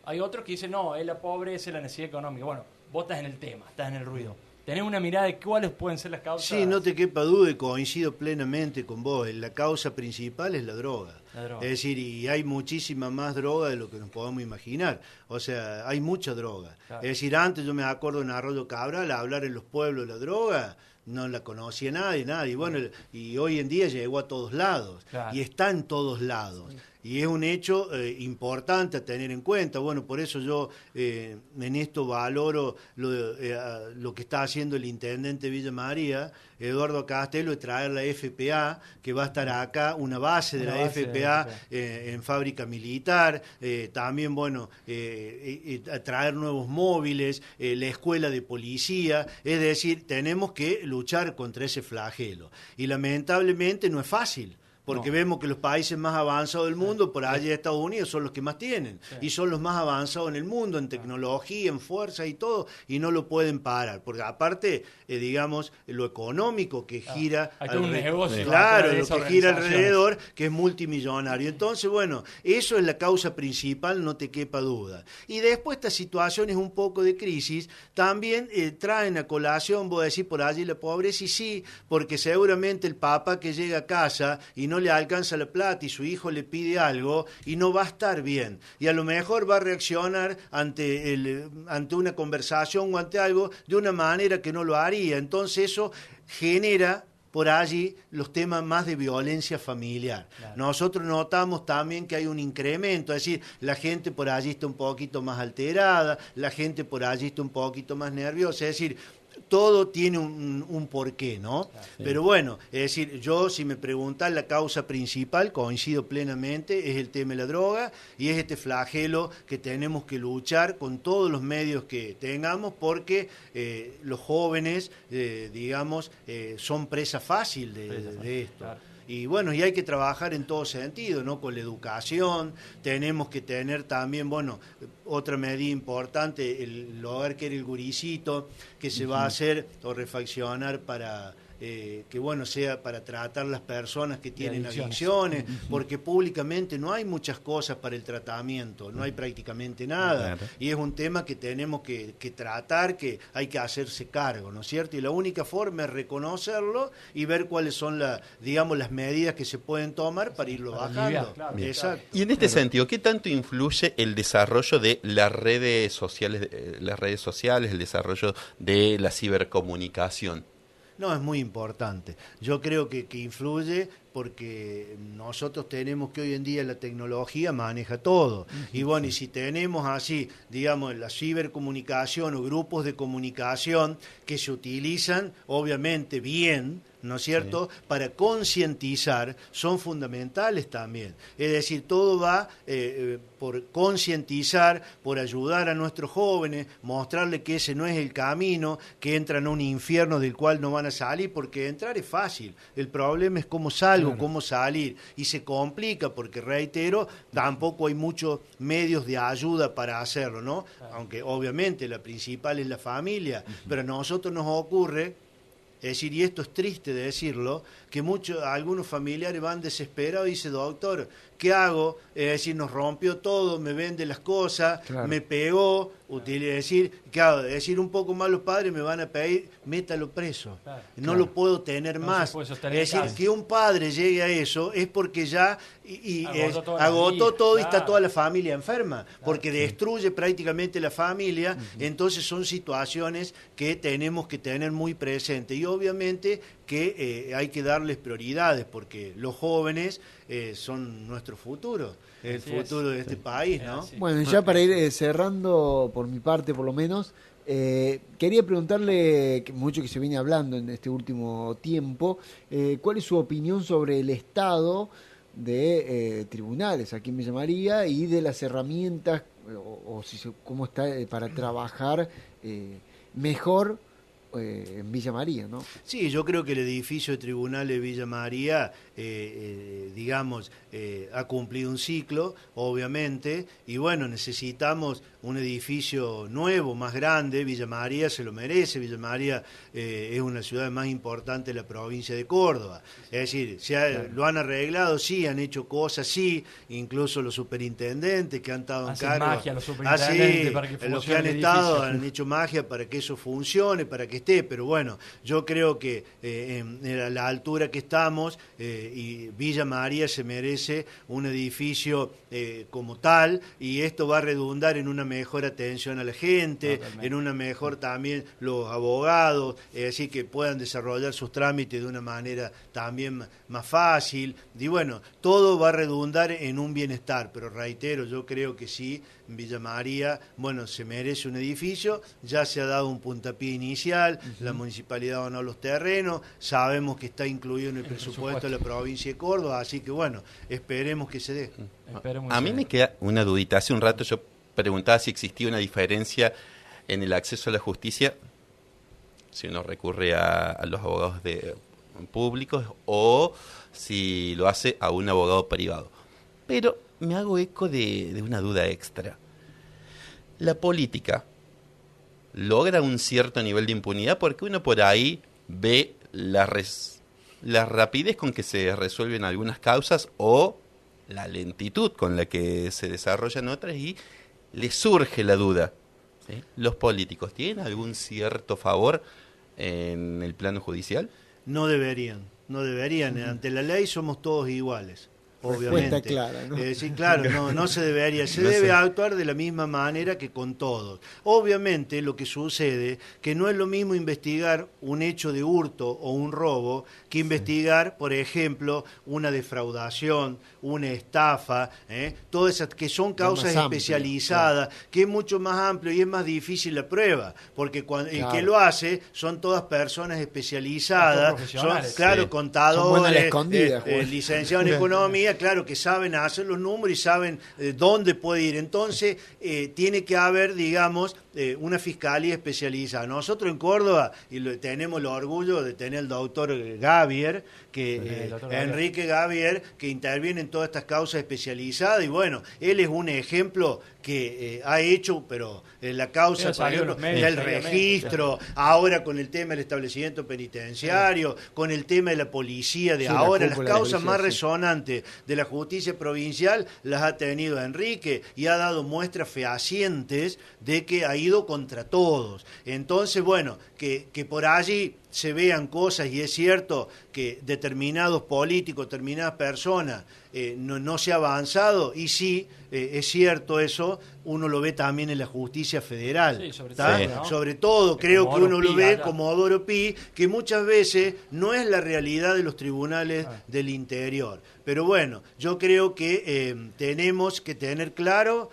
Hay otros que dicen, no, es la pobreza, es la necesidad económica. Bueno, vos estás en el tema, estás en el ruido. ¿Tenés una mirada de cuáles pueden ser las causas? Sí, no te quepa duda y coincido plenamente con vos. La causa principal es la droga. Es decir, y hay muchísima más droga de lo que nos podemos imaginar. O sea, hay mucha droga. Claro. Es decir, antes yo me acuerdo en Arroyo Cabral, hablar en los pueblos de la droga, no la conocía nadie. Bueno, y hoy en día llegó a todos lados. Claro. Y está en todos lados. Sí. Y es un hecho importante a tener en cuenta. Bueno, por eso yo en esto valoro lo que está haciendo el intendente Villa María, Eduardo Castelo, de traer la FPA, que va a estar acá, una base de la FPA en fábrica militar. También, bueno, traer nuevos móviles, la escuela de policía. Es decir, tenemos que luchar contra ese flagelo. Y lamentablemente no es fácil. Porque vemos que los países más avanzados del mundo, por allá de Estados Unidos, son los que más tienen. Y son los más avanzados en el mundo, en tecnología, en fuerza y todo, y no lo pueden parar. Porque aparte, digamos, lo económico que gira... Hay un negocio. Claro, lo que gira alrededor, que es multimillonario. Entonces, bueno, eso es la causa principal, no te quepa duda. Y después estas situaciones un poco de crisis, también traen a colación, voy a decir, por allí la pobreza, y sí, porque seguramente el papá que llega a casa y no le alcanza la plata y su hijo le pide algo y no va a estar bien. Y a lo mejor va a reaccionar ante una conversación o ante algo de una manera que no lo haría. Entonces eso genera por allí los temas más de violencia familiar. Claro. Nosotros notamos también que hay un incremento, es decir, la gente por allí está un poquito más alterada, la gente por allí está un poquito más nerviosa, es decir, todo tiene un porqué, ¿no? Sí. Pero bueno, es decir, yo si me preguntan la causa principal, coincido plenamente, es el tema de la droga y es este flagelo que tenemos que luchar con todos los medios que tengamos porque los jóvenes, digamos, son presa fácil de esto. Claro. Y bueno, y hay que trabajar en todo sentido, ¿no? Con la educación, tenemos que tener también, bueno, otra medida importante, el hogar que era el guricito, que se va a hacer o refaccionar para... que bueno sea para tratar las personas que tienen adicciones, porque públicamente no hay muchas cosas para el tratamiento, no hay prácticamente nada, claro. Y es un tema que tenemos que tratar, que hay que hacerse cargo, ¿no es cierto? Y la única forma es reconocerlo y ver cuáles son digamos, las medidas que se pueden tomar para irlo bajando. Claro. Exacto. Y en este sentido, ¿qué tanto influye el desarrollo de las redes sociales, el desarrollo de la cibercomunicación? No, es muy importante. Yo creo que influye porque nosotros tenemos que hoy en día la tecnología maneja todo. Y bueno, y si tenemos así, digamos, la cibercomunicación o grupos de comunicación que se utilizan, obviamente bien, ¿no es cierto?, sí. Para concientizar, son fundamentales también. Es decir, todo va por concientizar, por ayudar a nuestros jóvenes, mostrarles que ese no es el camino, que entran a un infierno del cual no van a salir, porque entrar es fácil. El problema es cómo salgo, claro. Cómo salir. Y se complica porque, reitero, tampoco hay muchos medios de ayuda para hacerlo, ¿no? Claro. Aunque obviamente la principal es la familia, pero a nosotros nos ocurre... Es decir, y esto es triste de decirlo, que algunos familiares van desesperados y dicen, doctor, ¿qué hago? Es decir, nos rompió todo, me vende las cosas, claro. Me pegó, claro. Es decir, un poco más los padres me van a pedir, métalo preso, claro. No claro. Lo puedo tener no más. Es decir, que un padre llegue a eso es porque ya agotó todo y está toda la familia enferma, claro. Porque destruye prácticamente la familia, entonces son situaciones que tenemos que tener muy presentes y obviamente que hay que darles prioridades porque los jóvenes son nuestro futuro, el futuro de este país, ¿no? Bueno, ya para ir cerrando por mi parte por lo menos, quería preguntarle, mucho que se viene hablando en este último tiempo, ¿cuál es su opinión sobre el estado de tribunales aquí en Villa María y de las herramientas cómo está para trabajar mejor en Villa María, ¿no? Sí, yo creo que el edificio de tribunales de Villa María, digamos, ha cumplido un ciclo, obviamente, y bueno, necesitamos un edificio nuevo, más grande. Villa María se lo merece. Villa María es una ciudad más importante de la provincia de Córdoba. Es decir, lo han arreglado, sí, han hecho cosas, sí, incluso los superintendentes que han estado en cargo. Magia los superintendentes para que funcione los que han estado han hecho magia para que eso funcione, para que esté, pero bueno, yo creo que a la altura que estamos, y Villa María se merece un edificio como tal, y esto va a redundar en una mejor atención a la gente, totalmente. En una mejor también los abogados, así que puedan desarrollar sus trámites de una manera también más fácil, y bueno, todo va a redundar en un bienestar, pero reitero, yo creo que sí, Villa María, bueno, se merece un edificio, ya se ha dado un puntapié inicial, la municipalidad donó los terrenos, sabemos que está incluido en el presupuesto de la provincia de Córdoba, así que bueno, esperemos que se dé. A mí me queda una dudita, hace un rato yo preguntaba si existía una diferencia en el acceso a la justicia, si uno recurre a los abogados públicos o si lo hace a un abogado privado. Pero me hago eco de una duda extra. La política logra un cierto nivel de impunidad porque uno por ahí ve la rapidez con que se resuelven algunas causas o la lentitud con la que se desarrollan otras y le surge la duda. ¿Sí? ¿Los políticos tienen algún cierto favor en el plano judicial? No deberían. Ante la ley somos todos iguales. obviamente. Clara, ¿no? Sí, claro, no se debería. Se debe actuar de la misma manera que con todos. Obviamente lo que sucede que no es lo mismo investigar un hecho de hurto o un robo que investigar, por ejemplo, una defraudación, una estafa, todas esas que son causas especializadas, que es mucho más amplio y es más difícil la prueba, porque el que lo hace son todas personas especializadas, son contadores, licenciados en economía, claro, que saben hacer los números y saben dónde puede ir. Entonces, tiene que haber, digamos, una fiscalía especializada. Nosotros en Córdoba tenemos el orgullo de tener el doctor Gavier, Enrique Gavier, que interviene en todas estas causas especializadas, y bueno, él es un ejemplo que ha hecho, pero la causa, por ejemplo, del registro, ahora con el tema del establecimiento penitenciario, con el tema de la policía de ahora, las causas más resonantes de la justicia provincial las ha tenido Enrique y ha dado muestras fehacientes de que ha ido contra todos. Entonces, bueno, que por allí se vean cosas, y es cierto que determinados políticos, determinadas personas no se ha avanzado, y sí, es cierto eso, uno lo ve también en la justicia federal. Sí, sobre todo creo que uno lo ve como Comodoro Pi, que muchas veces no es la realidad de los tribunales del interior. Pero bueno, yo creo que tenemos que tener claro,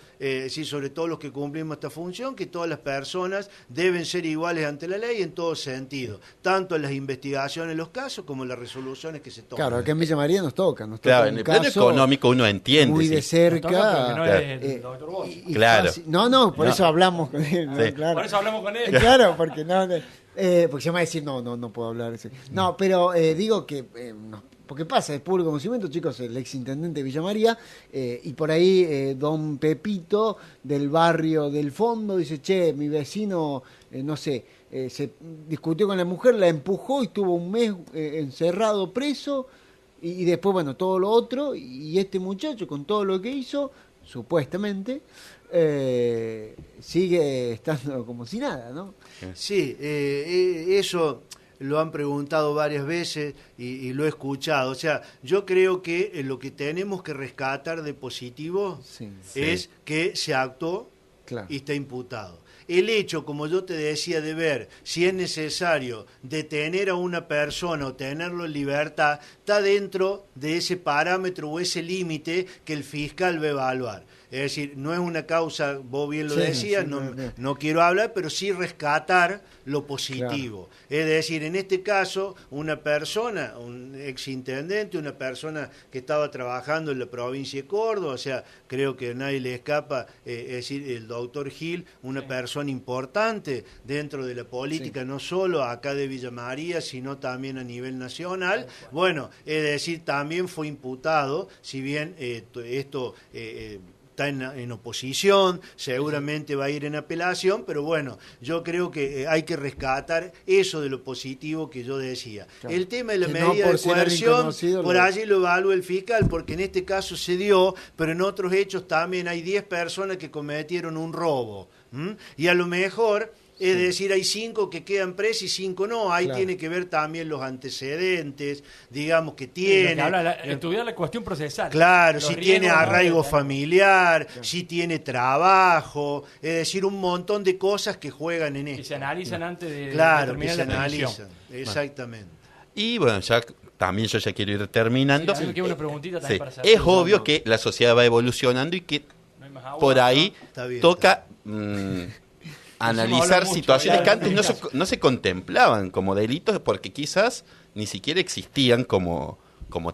sobre todo los que cumplimos esta función, que todas las personas deben ser iguales ante la ley en todo sentido, tanto en las investigaciones, los casos, como en las resoluciones que se toman. Claro, acá en Villa María nos toca en el plano económico uno entiende. Muy de cerca. No es el doctor Bosch. Claro. Por eso hablamos con él. Sí. Claro. Por eso hablamos con él. Claro, porque porque se me va a decir, no puedo hablar. No, pero digo que... porque pasa, es público conocimiento, chicos, el exintendente de Villa María, y por ahí don Pepito del barrio del fondo dice, che, mi vecino, se discutió con la mujer, la empujó y estuvo un mes encerrado, preso, y después, bueno, todo lo otro, y este muchacho con todo lo que hizo, supuestamente, sigue estando como si nada, ¿no? Sí, eso lo han preguntado varias veces y lo he escuchado. O sea, yo creo que lo que tenemos que rescatar de positivo es que se actuó y está imputado. El hecho, como yo te decía, de ver si es necesario detener a una persona o tenerlo en libertad, está dentro de ese parámetro o ese límite que el fiscal va a evaluar. Es decir, no es una causa, vos bien lo decías, no quiero hablar, pero sí rescatar lo positivo. Claro. Es decir, en este caso, una persona, un exintendente, una persona que estaba trabajando en la provincia de Córdoba, o sea, creo que a nadie le escapa, es decir, el doctor Gil, una persona importante dentro de la política, no solo acá de Villa María, sino también a nivel nacional. Bueno, es decir, también fue imputado, si bien esto... está en oposición, seguramente va a ir en apelación, pero bueno, yo creo que hay que rescatar eso de lo positivo que yo decía. Claro. El tema de la medida de coerción, por allí lo evalúa el fiscal, porque en este caso se dio, pero en otros hechos también hay 10 personas que cometieron un robo. Y a lo mejor... Es decir, hay 5 que quedan presos y 5 no. Ahí tiene que ver también los antecedentes, digamos, que tiene. Estudiar la cuestión procesal. Claro, si tiene arraigo familiar, si tiene trabajo, es decir, un montón de cosas que juegan en esto. Que se analizan antes de Claro, que se analizan, exactamente. Y bueno, ya también yo ya quiero ir terminando. Sí, una preguntita también para saber. Es obvio que la sociedad va evolucionando y que por ahí toca... analizar situaciones que antes no se contemplaban como delitos porque quizás ni siquiera existían como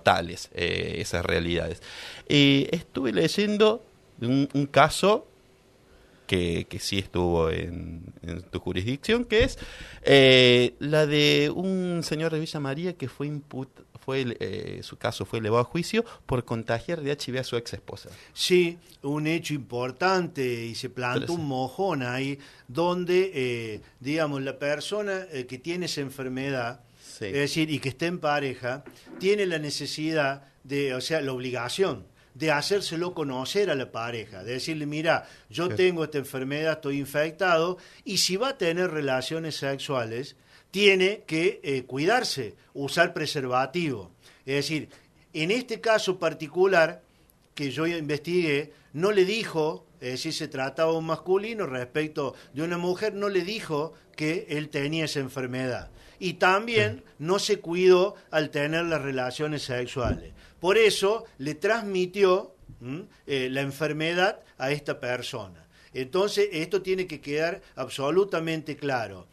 tales esas realidades. Estuve leyendo un caso que sí estuvo en tu jurisdicción, que es la de un señor de Villa María que su caso fue elevado a juicio por contagiar de HIV a su ex esposa. Sí, un hecho importante, y se plantó un mojón ahí, donde, digamos, la persona que tiene esa enfermedad, es decir, y que está en pareja, tiene la necesidad la obligación de hacérselo conocer a la pareja, de decirle, mira, yo tengo esta enfermedad, estoy infectado, y si va a tener relaciones sexuales, tiene que cuidarse, usar preservativo. Es decir, En este caso particular que yo investigué, no le dijo, es decir, se trataba de un masculino respecto de una mujer, no le dijo que él tenía esa enfermedad. Y también no se cuidó al tener las relaciones sexuales. Por eso le transmitió la enfermedad a esta persona. Entonces, esto tiene que quedar absolutamente claro.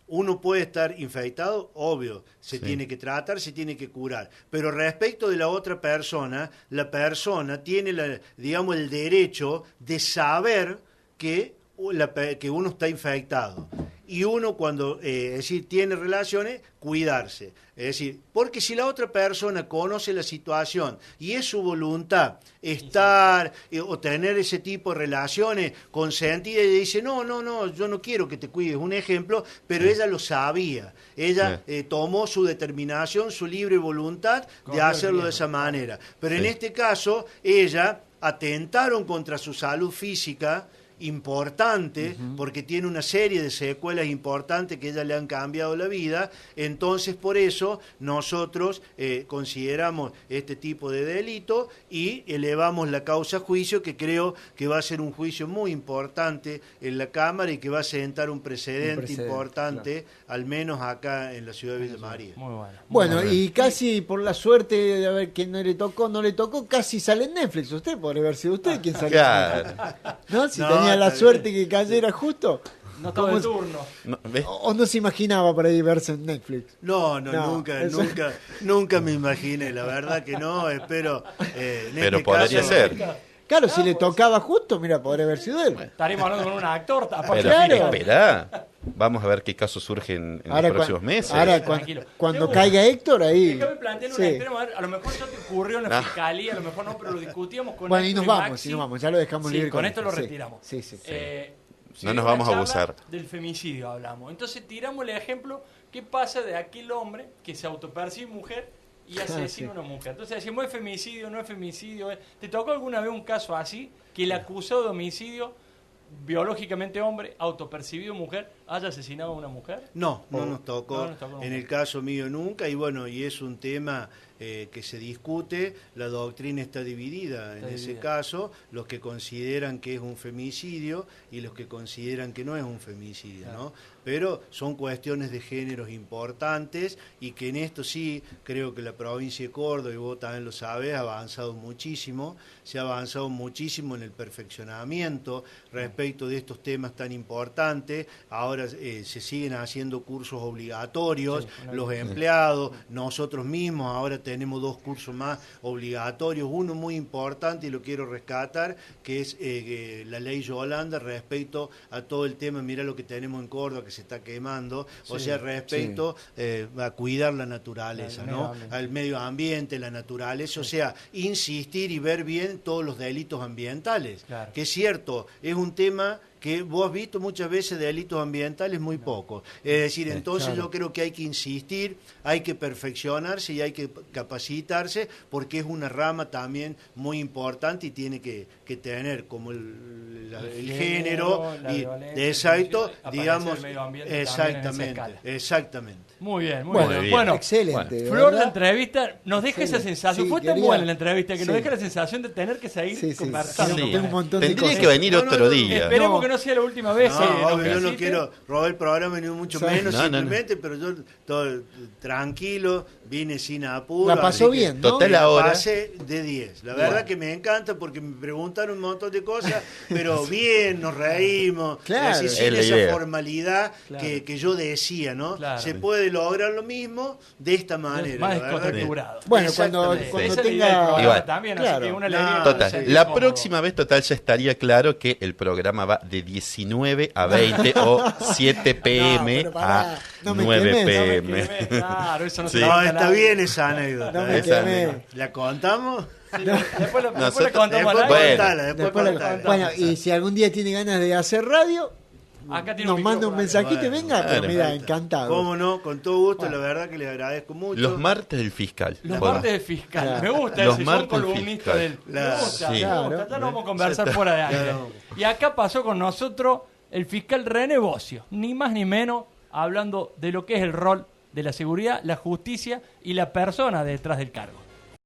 Uno puede estar infectado, obvio, se tiene que tratar, se tiene que curar. Pero respecto de la otra persona, la persona tiene, digamos, el derecho de saber que uno está infectado. Y uno cuando es decir, tiene relaciones, cuidarse. Es decir, porque si la otra persona conoce la situación y es su voluntad estar o tener ese tipo de relaciones consentidas y dice, no, yo no quiero que te cuides, un ejemplo, pero ella lo sabía. Ella tomó su determinación, su libre voluntad de hacerlo de esa manera. Pero en este caso, ella atentaron contra su salud física, importante, porque tiene una serie de secuelas importantes que a ella le han cambiado la vida. Entonces, por eso nosotros consideramos este tipo de delito y elevamos la causa a juicio, que creo que va a ser un juicio muy importante en la Cámara y que va a sentar un precedente importante, al menos acá en la ciudad de Villa María. Muy bueno. Bueno, y casi por la suerte de a ver quién no le tocó, casi sale en Netflix. Usted podría haber sido usted quien salió. Claro. ¿No? Si tenía la suerte que cayera justo. No estaba de turno. ¿O no se imaginaba para ir verse en Netflix? No, nunca me imaginé, la verdad que no, espero. Pero podría ser. Claro, si le tocaba justo, mira, podría haber sido él. Estaremos hablando con un actor. Pero claro. espera, vamos a ver qué casos surgen en los próximos meses. Ahora, cuando caiga Héctor, ahí... Déjame plantear un extremo, a lo mejor eso te ocurrió en la fiscalía, a lo mejor no, pero lo discutíamos con Bueno, y Héctor nos vamos, Maxi. ya lo dejamos libre. Con esto lo retiramos. Sí. No nos vamos a abusar. Del femicidio hablamos. Entonces tiramos el ejemplo, ¿qué pasa de aquel hombre que se autopercibe mujer y asesina a una mujer? Entonces decimos, ¿es femicidio, no es femicidio? ¿Te tocó alguna vez un caso así, que el acusado de homicidio, biológicamente hombre, autopercibido mujer, haya asesinado a una mujer? No nos tocó. En el caso mío nunca, y bueno, y es un tema que se discute, la doctrina está dividida en ese caso, los que consideran que es un femicidio y los que consideran que no es un femicidio, claro, ¿no? Pero son cuestiones de géneros importantes y que en esto sí creo que la provincia de Córdoba, y vos también lo sabés, ha avanzado muchísimo, se ha avanzado muchísimo en el perfeccionamiento respecto de estos temas tan importantes. Ahora se siguen haciendo cursos obligatorios, los empleados, nosotros mismos ahora tenemos 2 cursos más obligatorios, uno muy importante y lo quiero rescatar, que es la ley Yolanda respecto a todo el tema, mira lo que tenemos en Córdoba que se está quemando, o sea, respecto a cuidar la naturaleza, ¿no? Al medio ambiente, la naturaleza, o sea, insistir y ver bien todos los delitos ambientales, que es cierto, es un tema que vos has visto muchas veces de delitos ambientales muy pocos. Es decir, entonces yo creo que hay que insistir, hay que perfeccionarse y hay que capacitarse, porque es una rama también muy importante y tiene que tener como el género y exacto, digamos, exactamente. Muy bien. Bueno, excelente. Flor, la entrevista nos deja esa sensación. Fue tan buena la entrevista que nos deja la sensación de tener que seguir conversando. Tengo un montón de Tendría cosas. que venir otro día. Esperemos que no sea la última vez. Yo no quiero robar el programa ni mucho menos, simplemente, pero yo todo tranquilo, vine sin apuro. La pasó bien, ¿no? Total, la ahora pasé de 10. La verdad que me encanta porque me preguntaron un montón de cosas, pero bien, nos reímos. Claro. Así, sin esa formalidad que yo decía, ¿no? Claro. Se puede lograr lo mismo de esta manera. Más descontracturado. Bueno, cuando tenga... También, claro. así que una alegría. Total, la próxima vez ya estaría claro que el programa va de 19 a 20 o 7 p.m. a 9 p.m. Claro, eso no se No, está bien esa anécdota. No me quemé. ¿La contamos? Después la contamos. Después contala. Bueno, y si algún día tiene ganas de hacer radio, Acá tiene nos manda un mensajito y venga, pero Bueno, mira, encantado. Cómo no, con todo gusto, la verdad que les agradezco mucho. Los martes del fiscal. Los martes de fiscal. Claro. Me gusta Los ese, martes son columnistas fiscal. del... Me gusta, Sí. me gusta. Ya no vamos a conversar fuera de aire. Y acá pasó con nosotros el fiscal René Bocio, ni más ni menos, hablando de lo que es el rol de la seguridad, la justicia y la persona detrás del cargo.